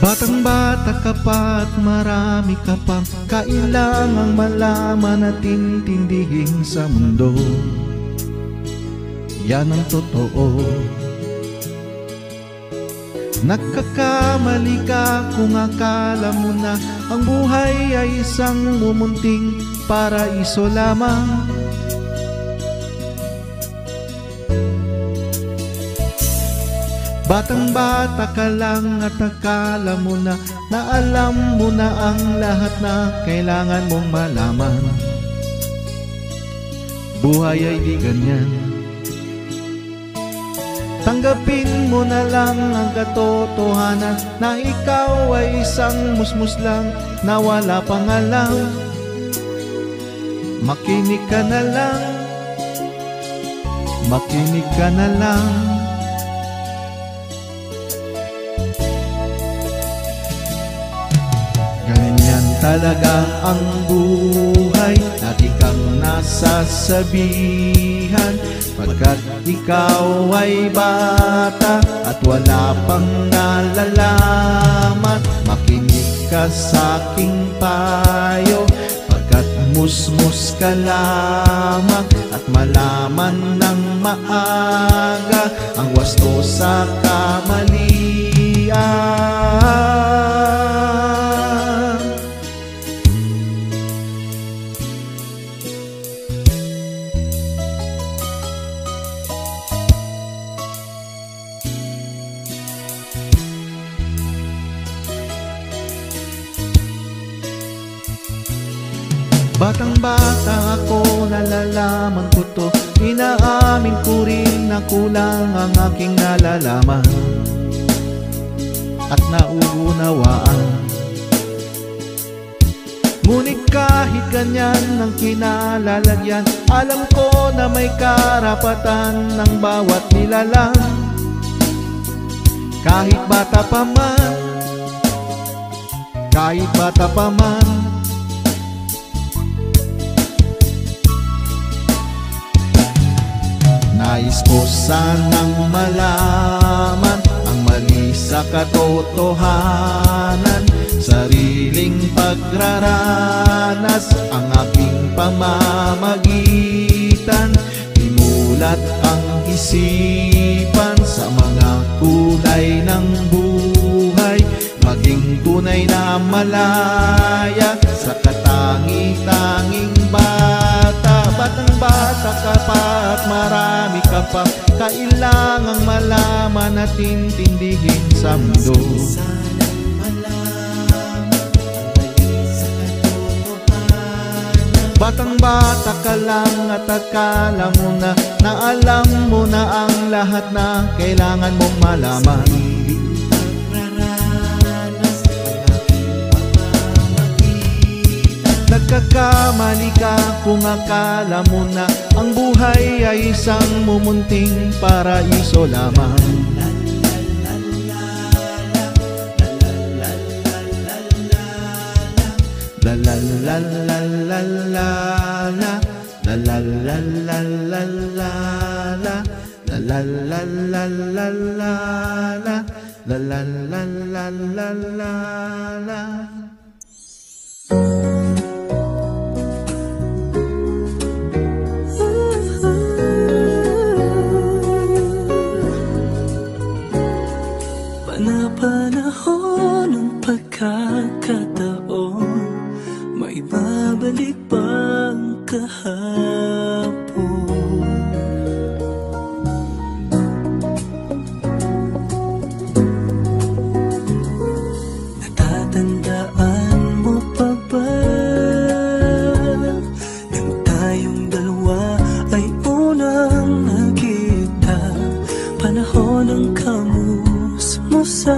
Batang-bata ka pa at marami ka pang kailangang malaman at intindihin sa mundo. Yan ang totoo. Nagkakamali ka kung akala mo na ang buhay ay isang mumunting paraiso lamang. Batang-bata ka lang at akala mo na alam mo na ang lahat na kailangan mong malaman. Buhay ay di ganyan. Tanggapin mo na lang ang katotohanan na ikaw ay isang musmus lang na wala pang alam. Makinig ka na lang, makinig ka na lang. mahalaga ang buhay, lagi kang nasasabihan. Pagkat ikaw ay bata at wala pang nalalaman, makinig ka sa aking payo. Pagkat musmus ka lamang at malaman ng maaga ang wasto sa kamalian. Batang bata ako, nalalaman ko to. Inaamin ko rin na kulang ang aking nalalaman at nauunawaan. Ngunit kahit ganyan ang kinalalagyan, alam ko na may karapatan ng bawat nilalang. Kahit bata pa man, kahit bata pa man, nais ko sanang malaman ang mali sa katotohanan. Sariling pagraranas ang aking pamamagitan. Imulat ang isipan sa mga kulay ng buhay, maging tunay na malaya sa katangi-tanging bata. Batang bata ka pa at marami ka pa kailangang malaman at intindihin sa mundo. Batang bata ka lang at akala mo na alam mo na ang lahat na kailangan mong malaman. Nagkakamali ka kung akala mo na ang buhay ay isang mumunting paraiso lamang. La la la la la la la, la la la la la la la, la la la la la la la, la la la la la la la. Panahon ng pagkakataon, may babalik bang kahapon? Natatandaan mo pa ba nang tayong dalawa ay unang nagkita? Panahon ng kamusmusan,